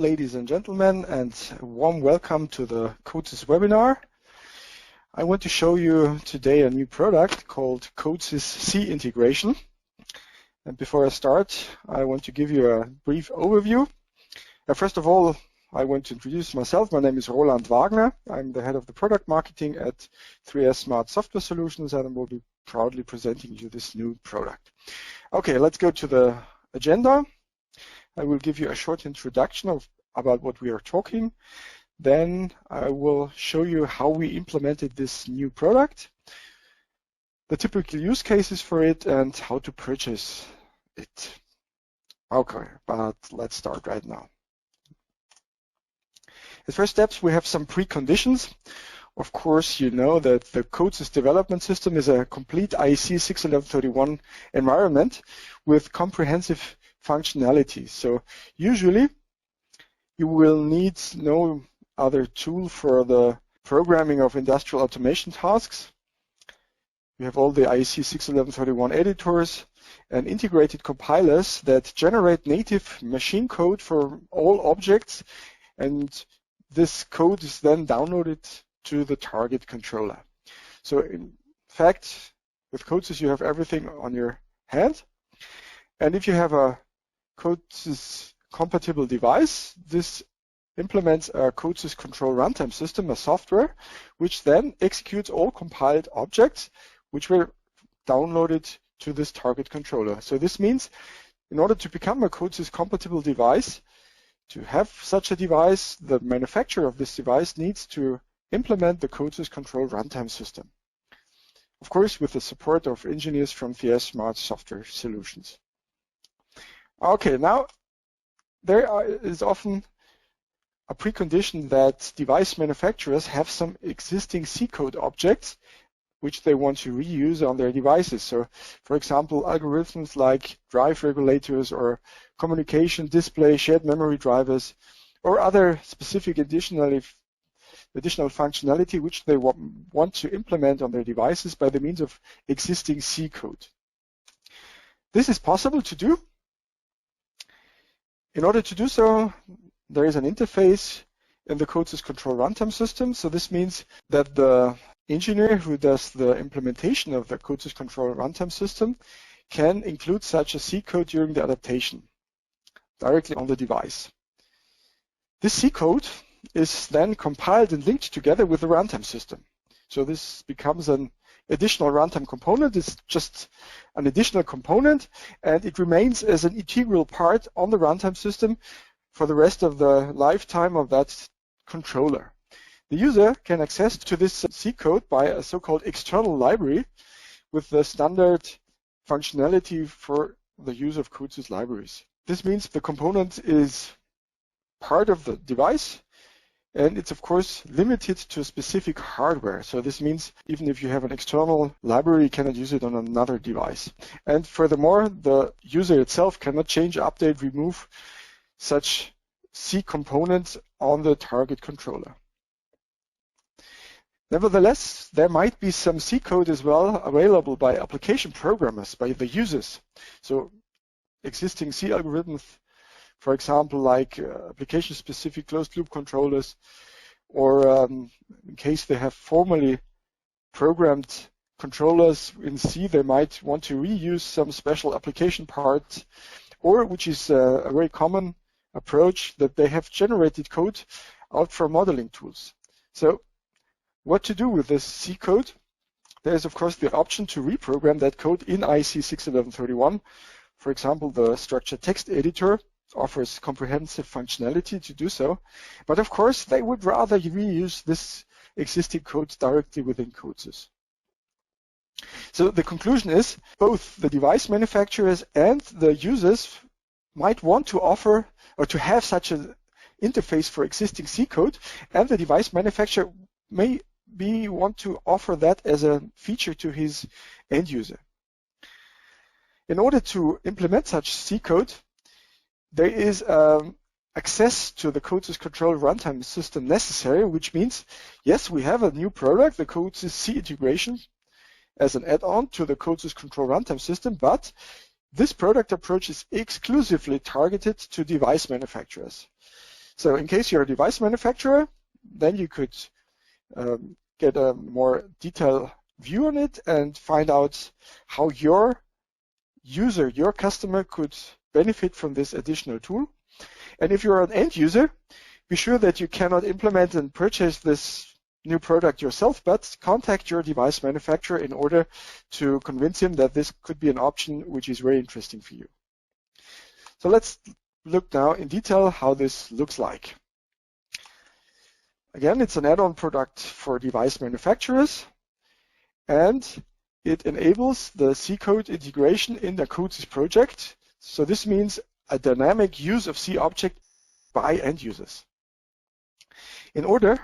ladies and gentlemen, and a warm welcome to the CODESYS webinar. I want to show you today a new product called CODESYS C-Integration. And before I start, I want to give you a brief overview. First of all, I want to introduce myself. My name is Roland Wagner. I'm the head of the product marketing at 3S Smart Software Solutions, and I will be proudly presenting you this new product. Okay, let's go to the agenda. I will give you a short introduction about what we are talking. Then I will show you how we implemented this new product, the typical use cases for it, and how to purchase it. Okay, but let's start right now. As first steps, we have some preconditions. Of course, you know that the CODESYS Development System is a complete IEC 61131 environment with comprehensive functionality. So usually you will need no other tool for the programming of industrial automation tasks. We have all the IEC 61131 editors and integrated compilers that generate native machine code for all objects, and this code is then downloaded to the target controller. So in fact, with CODESYS you have everything on your hand, and if you have a CODESYS compatible device, this implements a CODESYS control runtime system, a software, which then executes all compiled objects which were downloaded to this target controller. So this means in order to become a CODESYS compatible device, to have such a device, the manufacturer of this device needs to implement the CODESYS control runtime system. Of course, with the support of engineers from 3S Smart Software Solutions. Okay, now there is often a precondition that device manufacturers have some existing C code objects which they want to reuse on their devices. So, for example, algorithms like drive regulators or communication, display, shared memory drivers, or other specific additional functionality which they want to implement on their devices by the means of existing C code. This is possible to do. In order to do so, there is an interface in the CODESYS control runtime system. So this means that the engineer who does the implementation of the CODESYS control runtime system can include such a C code during the adaptation directly on the device. This C code is then compiled and linked together with the runtime system. So this becomes an additional runtime component. It's just an additional component, and it remains as an integral part on the runtime system for the rest of the lifetime of that controller. The user can access to this C code by a so-called external library with the standard functionality for the use of CODESYS libraries. This means the component is part of the device, and it's of course limited to specific hardware. So this means even if you have an external library, you cannot use it on another device. And furthermore, the user itself cannot change, update, remove such C components on the target controller. Nevertheless, there might be some C code as well available by application programmers, by the users. So existing C algorithms, for example, like application-specific closed-loop controllers, or in case they have formally programmed controllers in C, they might want to reuse some special application parts, or which is a very common approach, that they have generated code out from modeling tools. So what to do with this C code? There is, of course, the option to reprogram that code in IEC 61131. For example, the structured text editor offers comprehensive functionality to do so, but of course they would rather reuse this existing code directly within CODESYS. So the conclusion is both the device manufacturers and the users might want to offer or to have such an interface for existing C code, and the device manufacturer may want to offer that as a feature to his end user. In order to implement such C code, there is access to the CODESYS control runtime system necessary, which means, yes, we have a new product, the CODESYS C-Integration, as an add-on to the CODESYS control runtime system, but this product approach is exclusively targeted to device manufacturers. So in case you're a device manufacturer, then you could get a more detailed view on it and find out how your user, your customer, could benefit from this additional tool. And if you're an end user, be sure that you cannot implement and purchase this new product yourself, but contact your device manufacturer in order to convince him that this could be an option which is very interesting for you. So let's look now in detail how this looks like. Again, it's an add-on product for device manufacturers, and it enables the C-code integration in the CODESYS project. So this means a dynamic use of C object by end users. In order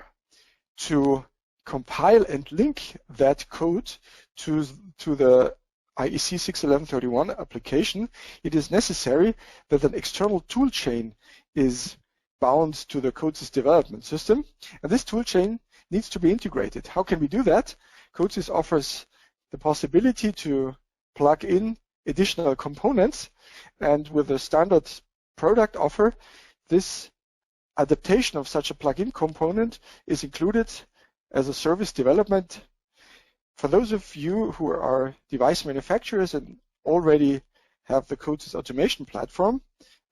to compile and link that code to the IEC 61131 application, it is necessary that an external toolchain is bound to the CODESYS Development System, and this toolchain needs to be integrated. How can we do that? CODESYS offers the possibility to plug in additional components, and with a standard product offer, this adaptation of such a plug-in component is included as a service development. For those of you who are device manufacturers and already have the CODESYS automation platform,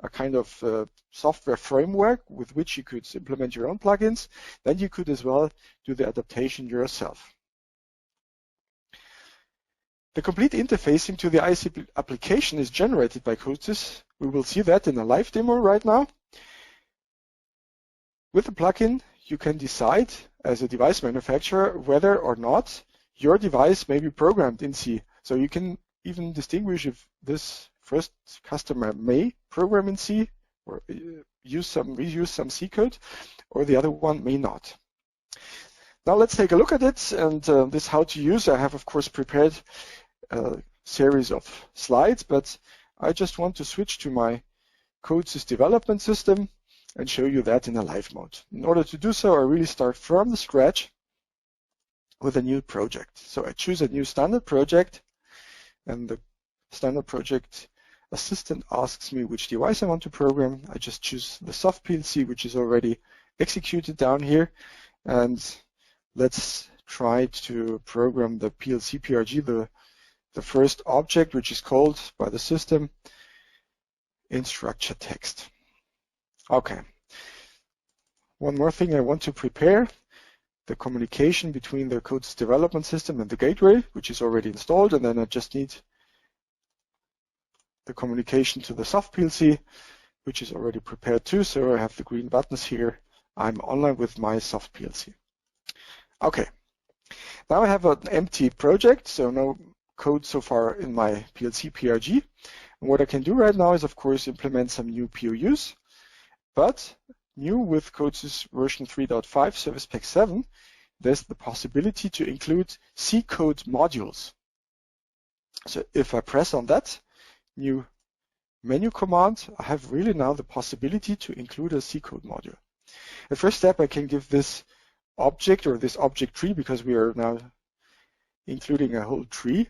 a kind of software framework with which you could implement your own plugins, then you could as well do the adaptation yourself. The complete interface into the IEC application is generated by CODESYS. We will see that in a live demo right now. With the plugin, you can decide as a device manufacturer whether or not your device may be programmed in C. So you can even distinguish if this first customer may program in C or reuse some C code, or the other one may not. Now let's take a look at it, and this how to use. I have of course prepared a series of slides, but I just want to switch to my CODESYS Development System and show you that in a live mode. In order to do so, I really start from the scratch with a new project. So I choose a new standard project, and the standard project assistant asks me which device I want to program. I just choose the soft PLC, which is already executed down here, and let's try to program the PLC PRG, the first object, which is called by the system instructure text. Okay. One more thing I want to prepare, the communication between the CODESYS Development System and the gateway, which is already installed, and then I just need the communication to the soft PLC, which is already prepared too. So I have the green buttons here. I'm online with my soft PLC. Okay. Now I have an empty project, so no code so far in my PLC PRG. And what I can do right now is, of course, implement some new POUs. But new with CODESYS version 3.5 Service Pack 7, there's the possibility to include C code modules. So if I press on that new menu command, I have really now the possibility to include a C code module. The first step, I can give this object or this object tree, because we are now including a whole tree,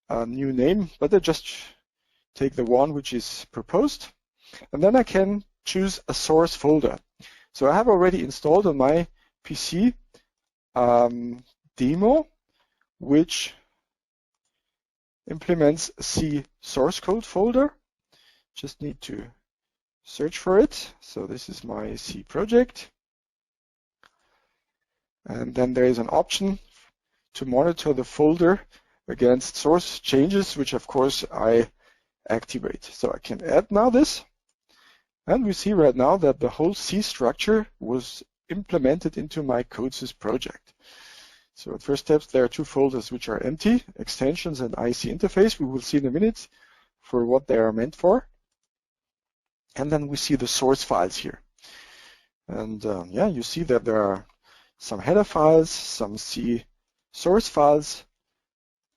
a new name, but I just take the one which is proposed, and then I can choose a source folder. So I have already installed on my PC demo, which implements a C source code folder. Just need to search for it. So this is my C project. And then there is an option to monitor the folder against source changes, which of course I activate. So I can add now this. And we see right now that the whole C structure was implemented into my CODESYS project. So at first steps, there are two folders which are empty, extensions and IC interface. We will see in a minute for what they are meant for. And then we see the source files here. And yeah, you see that there are some header files, some C source files.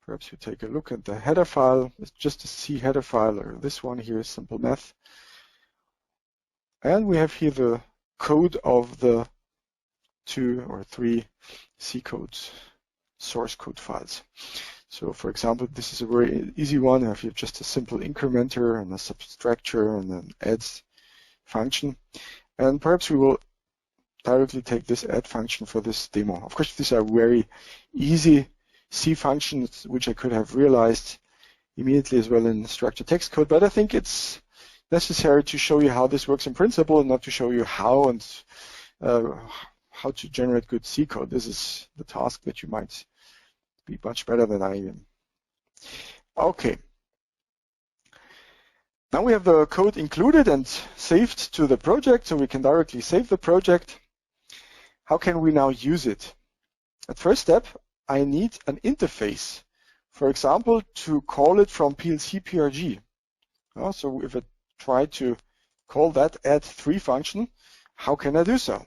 Perhaps you take a look at the header file. It's just a C header file, or this one here, simple math. And we have here the code of the 2 or 3 C codes, source code files. So for example, this is a very easy one. I have just a simple incrementer and a subtractor and an adds function. And perhaps we will directly take this add function for this demo. Of course, these are very easy C functions, which I could have realized immediately as well in structured text code, but I think it's necessary to show you how this works in principle and not to show you how and how to generate good C code. This is the task that you might be much better than I am. Okay. Now we have the code included and saved to the project, so we can directly save the project. How can we now use it? At first step, I need an interface. For example, to call it from PLC PRG. So if I try to call that add3 function, how can I do so?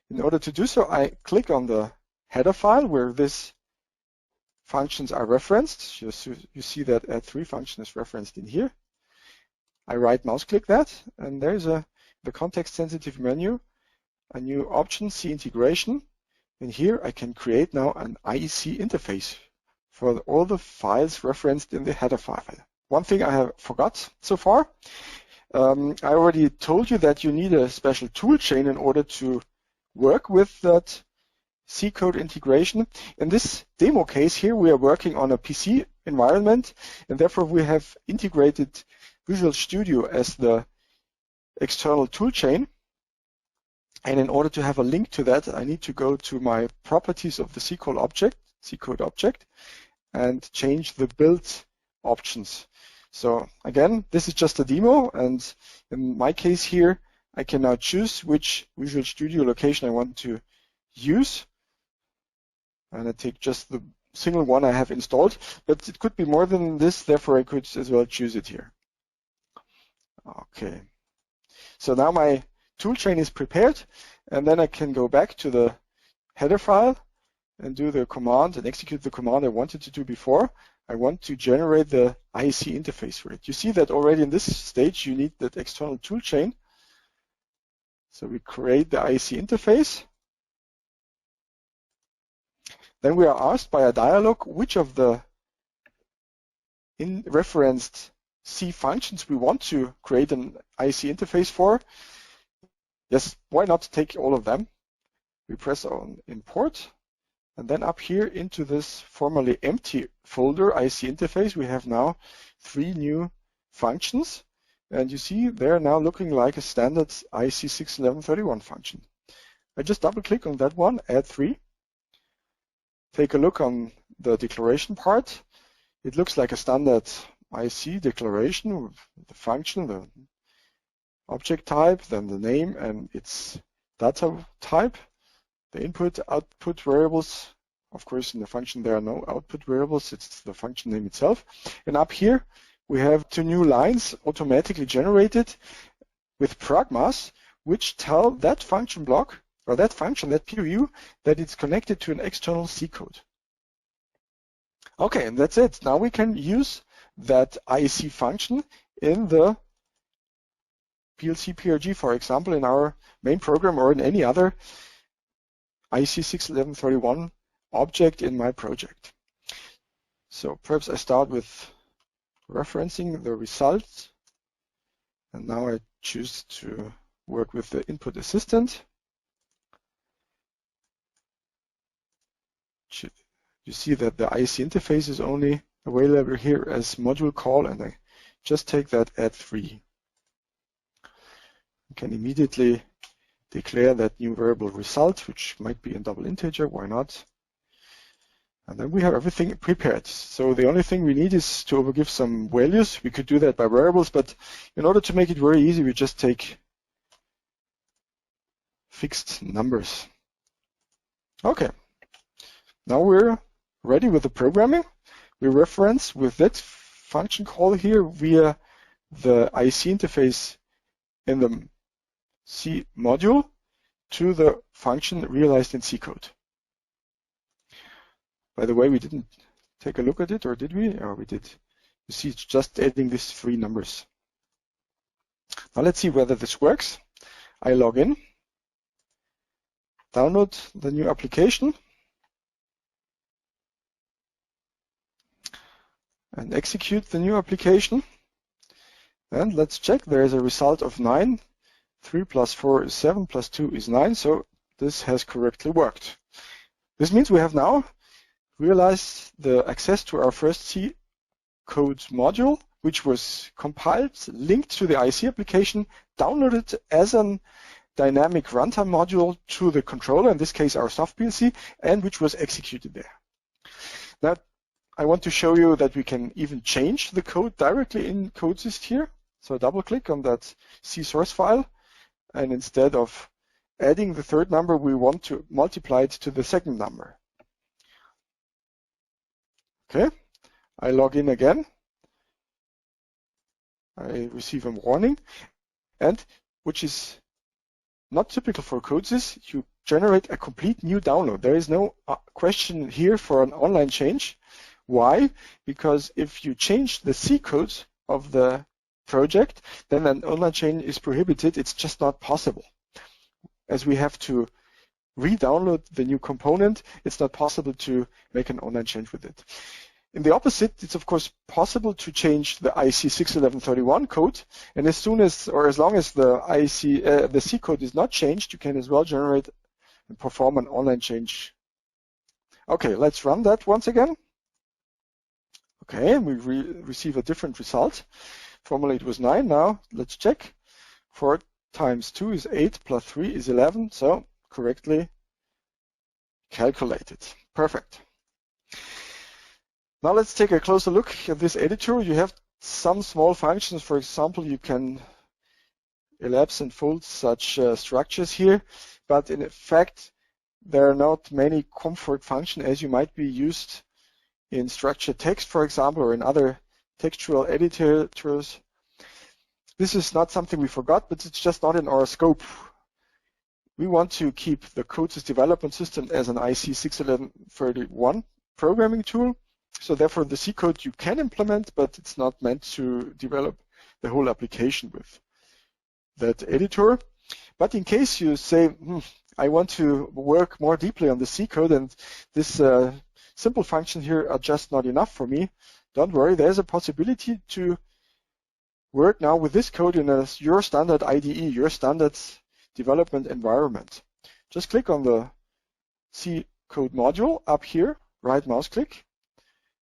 In order to do so, I click on the header file where these functions are referenced. You see that add3 function is referenced in here. I right mouse click that, and there's the context sensitive menu, a new option, C-Integration. And here I can create now an IEC interface for all the files referenced in the header file. One thing I have forgot so far, I already told you that you need a special tool chain in order to work with that C code integration. In this demo case here, we are working on a PC environment, and therefore we have integrated Visual Studio as the external tool chain. And in order to have a link to that, I need to go to my properties of the C code object, and change the build options. So again, this is just a demo, and in my case here, I can now choose which Visual Studio location I want to use. And I take just the single one I have installed, but it could be more than this, therefore I could as well choose it here. Okay, so now my tool chain is prepared, and then I can go back to the header file and do the command and execute the command I wanted to do before. I want to generate the IEC interface for it. You see that already in this stage you need that external tool chain. So we create the IEC interface. Then we are asked by a dialog which of the referenced C functions we want to create an IEC interface for. Yes, why not take all of them? We press on import, and then up here into this formerly empty folder IEC interface, we have now 3 new functions, and you see they're now looking like a standard IEC 61131 function. I just double click on that one, add 3. Take a look on the declaration part. It looks like a standard IEC declaration with the function, the object type, then the name and its data type, the input, output variables. Of course, in the function there are no output variables, it's the function name itself. And up here we have 2 new lines automatically generated with pragmas, which tell that function block or that function, that POU, that it's connected to an external C code. Okay, and that's it. Now we can use that IEC function in the PLC PRG, for example, in our main program or in any other IEC 61131 object in my project. So perhaps I start with referencing the results, and now I choose to work with the input assistant. You see that the IEC interface is only available here as module call, and I just take that add3. I can immediately declare that new variable result, which might be in double integer, why not? And then we have everything prepared. So the only thing we need is to overgive some values. We could do that by variables, but in order to make it very easy, we just take fixed numbers. Okay, now we're ready with the programming. We reference with that function call here via the IEC interface in the C module to the function realized in C code. By the way, we didn't take a look at it, or did we? Oh, we did. You see, it's just adding these 3 numbers. Now let's see whether this works. I log in, download the new application, and execute the new application. And let's check. There is a result of 9. 3 plus 4 is 7, plus 2 is 9, so this has correctly worked. This means we have now realized the access to our first C code module, which was compiled, linked to the IC application, downloaded as a dynamic runtime module to the controller, in this case our soft PLC, and which was executed there. Now, I want to show you that we can even change the code directly in CODESYS here. So double click on that C source file, and instead of adding the third number, we want to multiply it to the second number. Okay, I log in again. I receive a warning, and which is not typical for CODESYS, you generate a complete new download. There is no question here for an online change. Why? Because if you change the C code of the project, then an online change is prohibited. It's just not possible. As we have to re-download the new component, it's not possible to make an online change with it. In the opposite, it's of course possible to change the IC 61131 code, and as soon as, or as long as the C code is not changed, you can as well generate and perform an online change. Okay, let's run that once again. Okay, we receive a different result. Formerly it was 9, now let's check. 4 times 2 is 8, plus 3 is 11, so correctly calculated. Perfect. Now let's take a closer look at this editor. You have some small functions. For example, you can elapse and fold such structures here, but in fact there are not many comfort functions as you might be used in structured text, for example, or in other textual editors. This is not something we forgot, but it's just not in our scope. We want to keep the CODESYS Development System as an IC 61131 programming tool. So therefore the C code you can implement, but it's not meant to develop the whole application with that editor. But in case you say, I want to work more deeply on the C code and this simple functions here are just not enough for me, don't worry, there's a possibility to work now with this code in your standard IDE, your standard development environment. Just click on the C code module up here, right mouse click,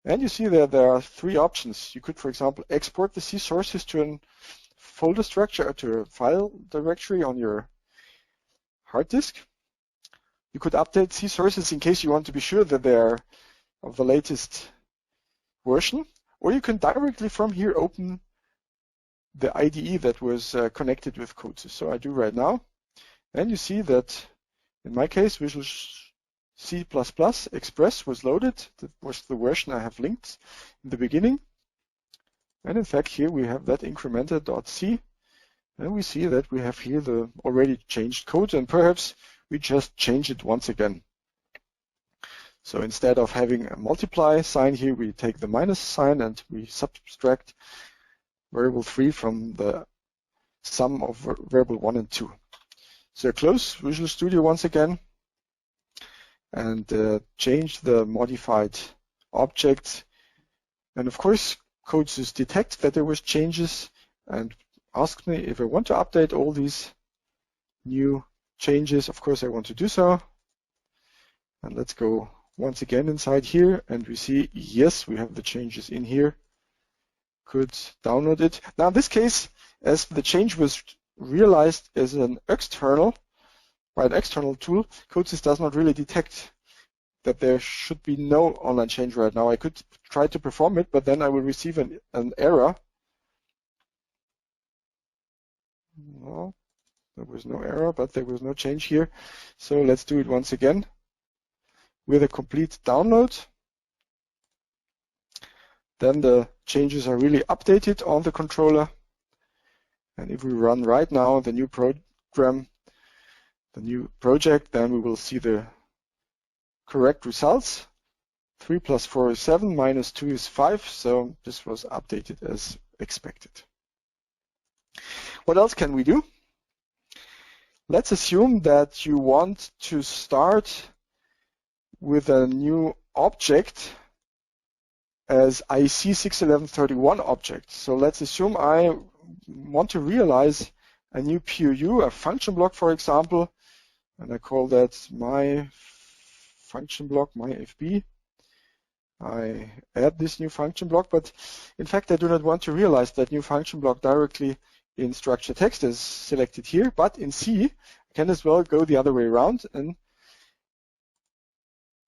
and you see that there are 3 options. You could, for example, export the C sources to a folder structure or to a file directory on your hard disk. You could update C sources in case you want to be sure that they are of the latest version, or you can directly from here open the IDE that was connected with CODESYS. So I do right now, and you see that in my case, Visual C++ Express was loaded. That was the version I have linked in the beginning. And in fact, here we have that incremented.c, and we see that we have here the already changed code, and perhaps we just change it once again. So instead of having a multiply sign here, we take the minus sign and we subtract variable 3 from the sum of variable 1 and 2. So close Visual Studio once again, and change the modified object. And of course, CODESYS detects that there was changes and asks me if I want to update all these new changes. Of course, I want to do so. And let's go once again inside here, and we see, yes, we have the changes in here. Could download it. Now in this case, as the change was realized as an external, by an external tool, CODESYS does not really detect that there should be no online change right now. I could try to perform it, but then I will receive an error. No, there was no error, but there was no change here. So let's do it once again with a complete download. Then the changes are really updated on the controller. And if we run right now the new program, the new project, then we will see the correct results. 3 plus 4 is 7, minus 2 is 5, so this was updated as expected. What else can we do? Let's assume that you want to start with a new object as IC 61131 object. So let's assume I want to realize a new POU, a function block, for example, and I call that my function block, my FB. I add this new function block, but in fact I do not want to realize that new function block directly in structured text as selected here, but in C I can as well go the other way around and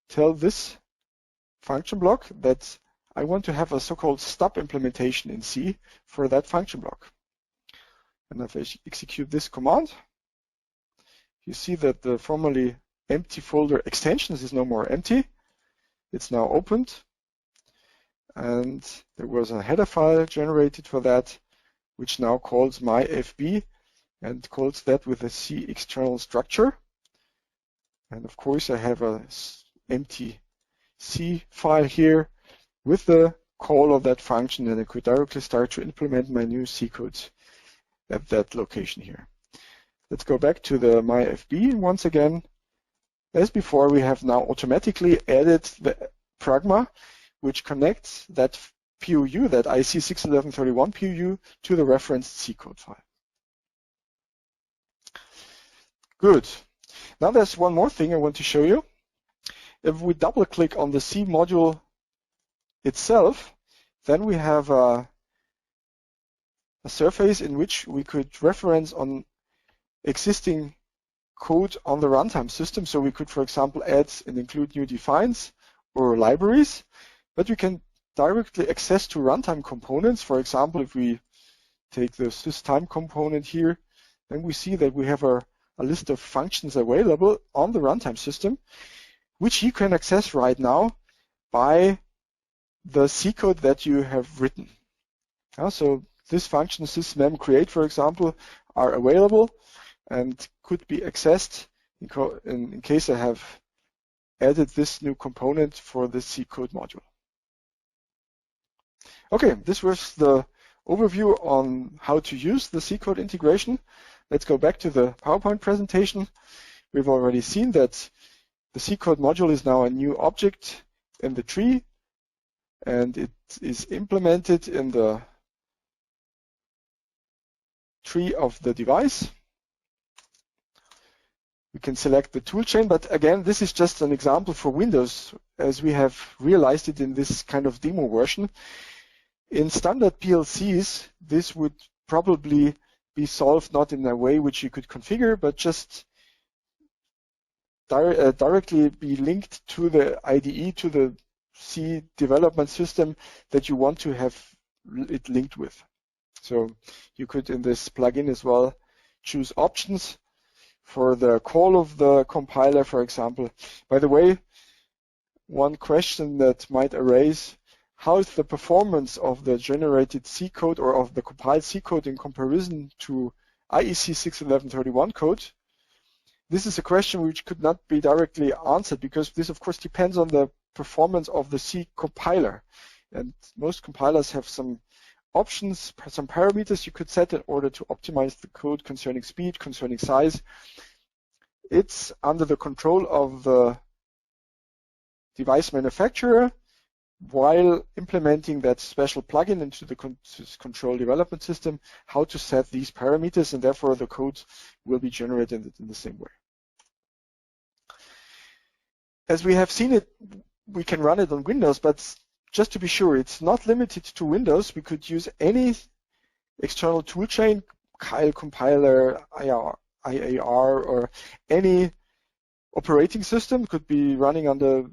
tell this function block that I want to have a so-called stub implementation in C for that function block. And if I execute this command, you see that the formerly empty folder extensions is no more empty. It's now opened, and there was a header file generated for that, which now calls my FB and calls that with a C external structure. And of course I have a empty C file here with the call of that function, and I could directly start to implement my new C code at that location here. Let's go back to the my FB once again. As before, we have now automatically added the pragma, which connects that POU, that IC61131 POU, to the referenced C code file. Good. Now there's one more thing I want to show you. If we double click on the C module itself, then we have a surface in which we could reference on existing code on the runtime system. So we could, for example, add and include new defines or libraries, but we can directly access to runtime components. For example, if we take the systime component here, then we see that we have a list of functions available on the runtime system, which you can access right now by the C code that you have written. So this function sysmem create, for example, are available and could be accessed in case I have added this new component for the C code module. Okay, this was the overview on how to use the C code integration. Let's go back to the PowerPoint presentation. We've already seen that the C code module is now a new object in the tree, and it is implemented in the tree of the device. We can select the toolchain, but again, this is just an example for Windows, as we have realized it in this kind of demo version. In standard PLCs, this would probably be solved not in a way which you could configure, but just directly be linked to the IDE, to the C development system that you want to have it linked with. So you could in this plugin as well choose options for the call of the compiler, for example. By the way, one question that might arise, how is the performance of the generated C code or of the compiled C code in comparison to IEC 61131 code? This is a question which could not be directly answered, because this of course depends on the performance of the C compiler. And most compilers have some options, some parameters you could set in order to optimize the code concerning speed, concerning size. It's under the control of the device manufacturer while implementing that special plugin into the control development system, how to set these parameters, and therefore the code will be generated in the same way. As we have seen it, we can run it on Windows, but just to be sure, it's not limited to Windows. We could use any external toolchain, Kyle compiler, IAR, or any operating system. Could be running under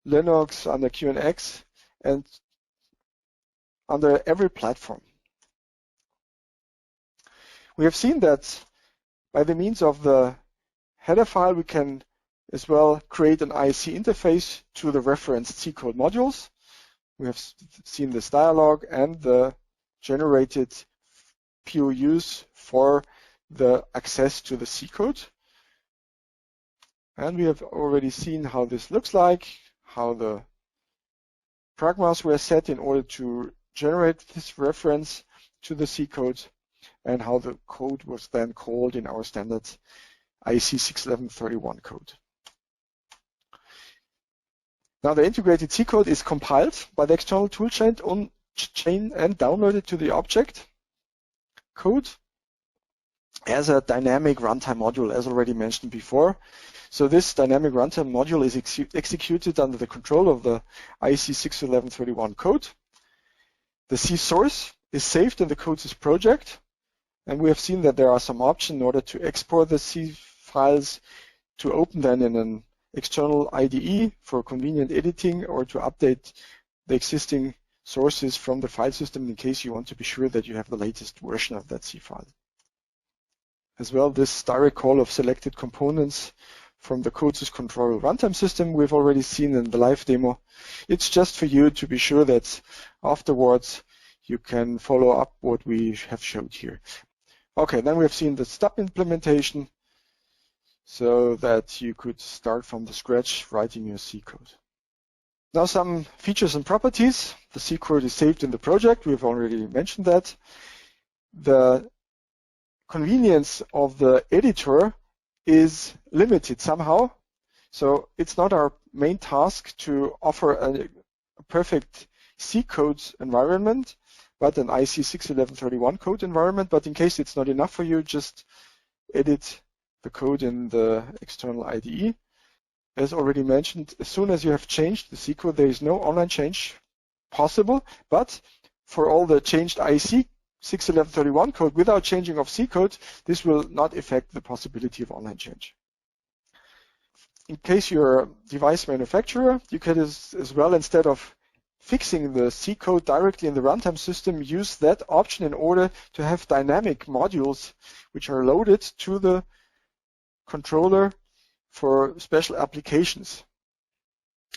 Linux, under QNX, and under every platform. We have seen that by the means of the header file, we can as well create an IC interface to the referenced C code modules. We have seen this dialog and the generated POUs for the access to the C code. And we have already seen how this looks like, how the pragmas were set in order to generate this reference to the C code, and how the code was then called in our standard IEC 61131 code. Now the integrated C code is compiled by the external toolchain and downloaded to the object code. as a dynamic runtime module, as already mentioned before. So this dynamic runtime module is executed under the control of the IEC 61131 code. The C source is saved in the CODESYS project, and we have seen that there are some options in order to export the C files, to open them in an external IDE for convenient editing, or to update the existing sources from the file system in case you want to be sure that you have the latest version of that C file. As well, this direct call of selected components from the CODESYS control runtime system we've already seen in the live demo. It's just for you to be sure that afterwards you can follow up what we have showed here. Okay, then we have seen the stub implementation so that you could start from the scratch writing your C code. Now some features and properties. The C code is saved in the project. We've already mentioned that. The convenience of the editor is limited somehow. So it's not our main task to offer a perfect C code environment, but an IEC 61131 code environment. But in case it's not enough for you, just edit the code in the external IDE. As already mentioned, as soon as you have changed the C code, there is no online change possible. But for all the changed IEC 61131 code without changing of C code, this will not affect the possibility of online change. In case you're a device manufacturer, you can as well, instead of fixing the C code directly in the runtime system, use that option in order to have dynamic modules which are loaded to the controller for special applications.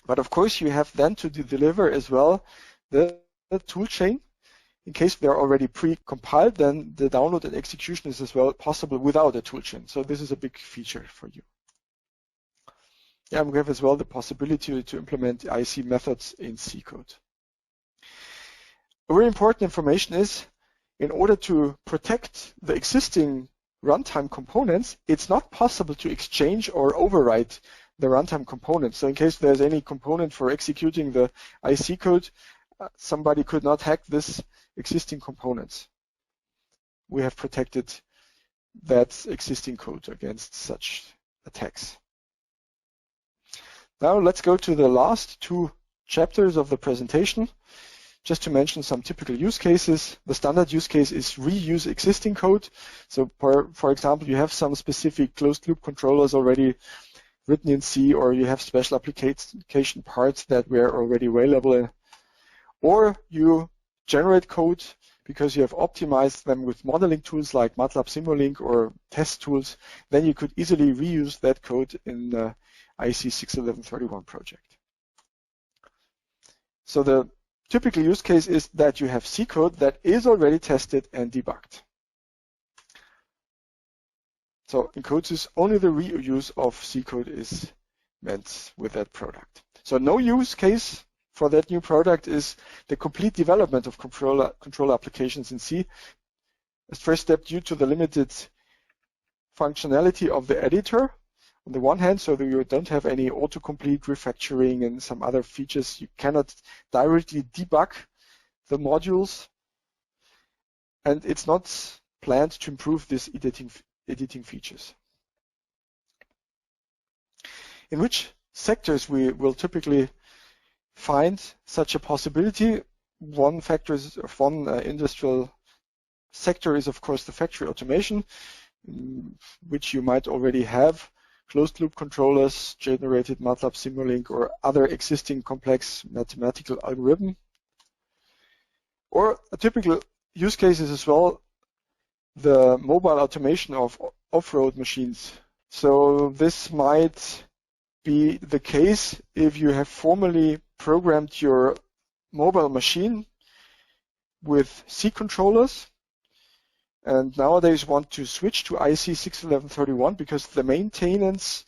But of course, you have then to deliver as well the toolchain. In case they're already pre-compiled, then the download and execution is as well possible without a toolchain. So this is a big feature for you. Yeah, we have as well the possibility to implement IEC methods in C code. A very important information is, in order to protect the existing runtime components, it's not possible to exchange or overwrite the runtime components. So in case there's any component for executing the IEC code, somebody could not hack this existing components. We have protected that existing code against such attacks. Now let's go to the last two chapters of the presentation. Just to mention some typical use cases. The standard use case is reuse existing code. So for example, you have some specific closed loop controllers already written in C, or you have special application parts that were already available, or you generate code because you have optimized them with modeling tools like MATLAB Simulink or test tools. Then you could easily reuse that code in the IEC 61131 project. So the typical use case is that you have C code that is already tested and debugged. So in CODESYS, only the reuse of C code is meant with that product. So no use case for that new product is the complete development of control applications in C. As first step, due to the limited functionality of the editor, on the one hand, so that you don't have any autocomplete refactoring and some other features, you cannot directly debug the modules, and it's not planned to improve these editing features. In which sectors we will typically find such a possibility? One industrial sector is, of course, the factory automation, which you might already have closed loop controllers, generated MATLAB Simulink, or other existing complex mathematical algorithm. Or a typical use case is as well the mobile automation of off-road machines. So this might be the case if you have formally programmed your mobile machine with C controllers, and nowadays want to switch to IEC 61131 because the maintenance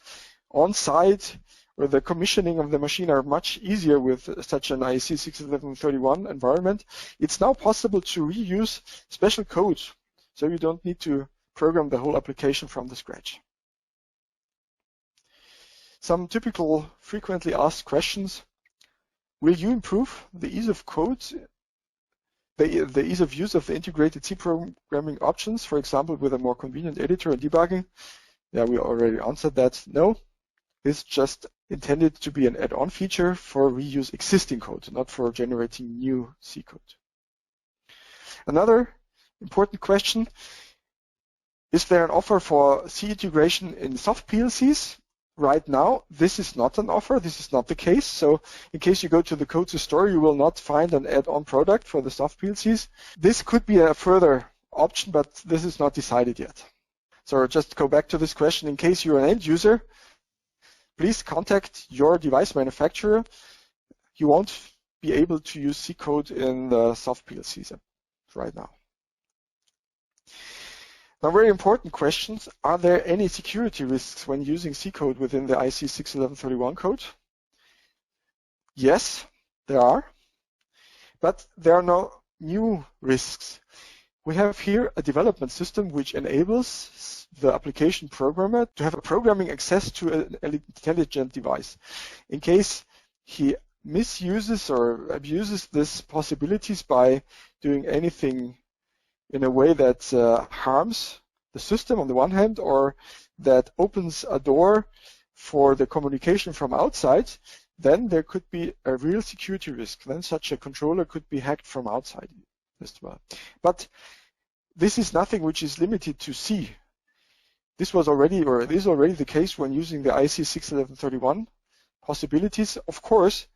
on site or the commissioning of the machine are much easier with such an IEC 61131 environment. It's now possible to reuse special code, so you don't need to program the whole application from the scratch. Some typical frequently asked questions: will you improve the ease of code the ease of use of the integrated C programming options, for example, with a more convenient editor and debugging. Yeah, we already answered that. No, it's just intended to be an add-on feature for reuse existing code, not for generating new C code. Another important question, is there an offer for C integration in soft PLCs? Right now, this is not an offer. This is not the case. So in case you go to the CODESYS store, you will not find an add-on product for the soft PLCs. This could be a further option, but this is not decided yet. So just go back to this question. In case you're an end user, please contact your device manufacturer. You won't be able to use C code in the soft PLCs right now. Now, very important questions. Are there any security risks when using C code within the IC 61131 code? Yes, there are, but there are no new risks. We have here a development system which enables the application programmer to have a programming access to an intelligent device. In case he misuses or abuses these possibilities by doing anything in a way that harms the system on the one hand, or that opens a door for the communication from outside, then there could be a real security risk. Then such a controller could be hacked from outside as well. But this is nothing which is limited to C. This was already, or it is already the case when using the IC 61131 possibilities. Of course,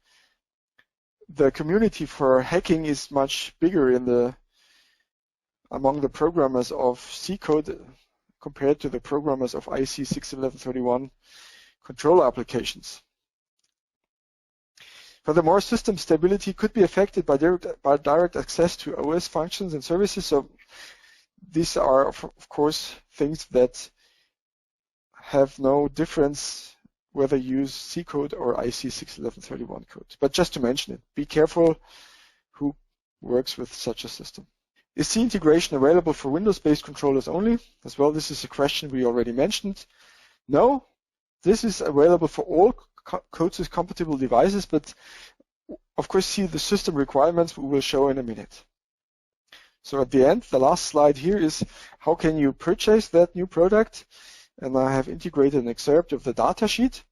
the community for hacking is much bigger among the programmers of C code compared to the programmers of IC 61131 controller applications. Furthermore, system stability could be affected by direct access to OS functions and services. So these are, of course, things that have no difference whether you use C code or IC 61131 code. But just to mention it, be careful who works with such a system. Is C integration available for Windows-based controllers only? As well, this is a question we already mentioned. No, this is available for all CODESYS compatible devices, but of course, see the system requirements we will show in a minute. So at the end, the last slide here is how can you purchase that new product? And I have integrated an excerpt of the data sheet.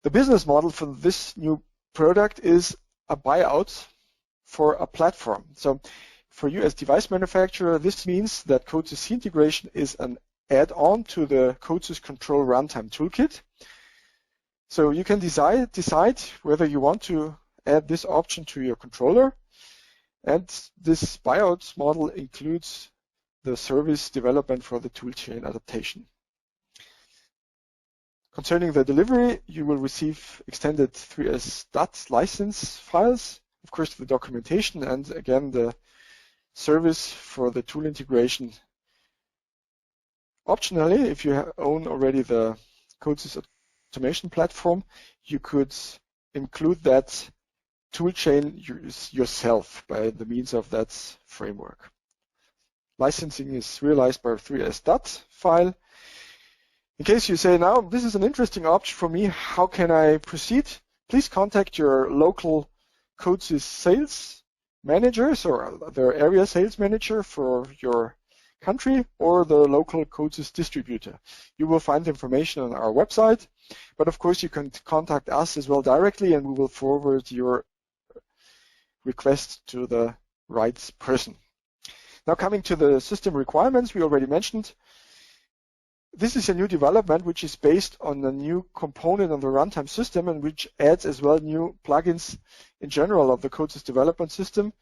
The business model for this new product is a buyout for a platform. So for you as device manufacturer, this means that CODESYS C-Integration is an add-on to the CODESYS Control Runtime Toolkit. So you can decide whether you want to add this option to your controller. And this buyout model includes the service development for the toolchain adaptation. Concerning the delivery, you will receive extended 3S DAT license files, of course the documentation, and again the service for the tool integration. Optionally, if you own already the CODESYS automation platform, you could include that toolchain yourself by the means of that framework. Licensing is realized by a 3S DAT file. In case you say, now this is an interesting option for me, how can I proceed? Please contact your local CODESYS sales managers or the area sales manager for your country or the local CODESYS distributor. You will find information on our website, but of course you can contact us as well directly and we will forward your request to the right person. Now coming to the system requirements we already mentioned. This is a new development which is based on a new component on the runtime system and which adds as well new plugins in general of the CODESYS Development System,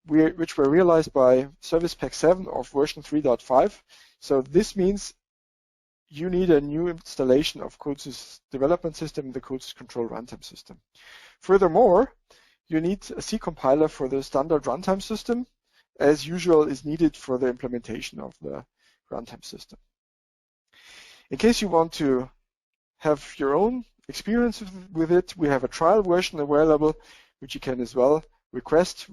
which were realized by Service Pack 7 of version 3.5. So this means you need a new installation of CODESYS Development System in the CODESYS Control Runtime System. Furthermore, you need a C compiler for the standard runtime system, as usual is needed for the implementation of the runtime system. In case you want to have your own experience with it, we have a trial version available, which you can as well request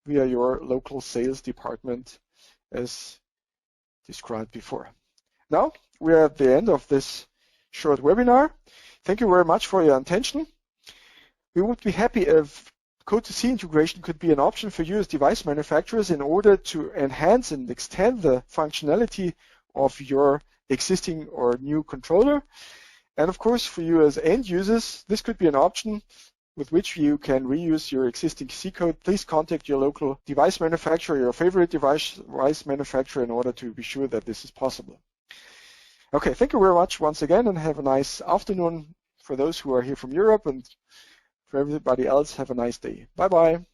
via your local sales department as described before. Now, we are at the end of this short webinar. Thank you very much for your attention. We would be happy if CODESYS C-Integration could be an option for you as device manufacturers in order to enhance and extend the functionality of your existing or new controller. And of course, for you as end users, this could be an option with which you can reuse your existing C code. Please contact your local device manufacturer, your favorite device manufacturer, in order to be sure that this is possible. Okay, thank you very much once again, and have a nice afternoon for those who are here from Europe, and for everybody else, have a nice day. Bye-bye.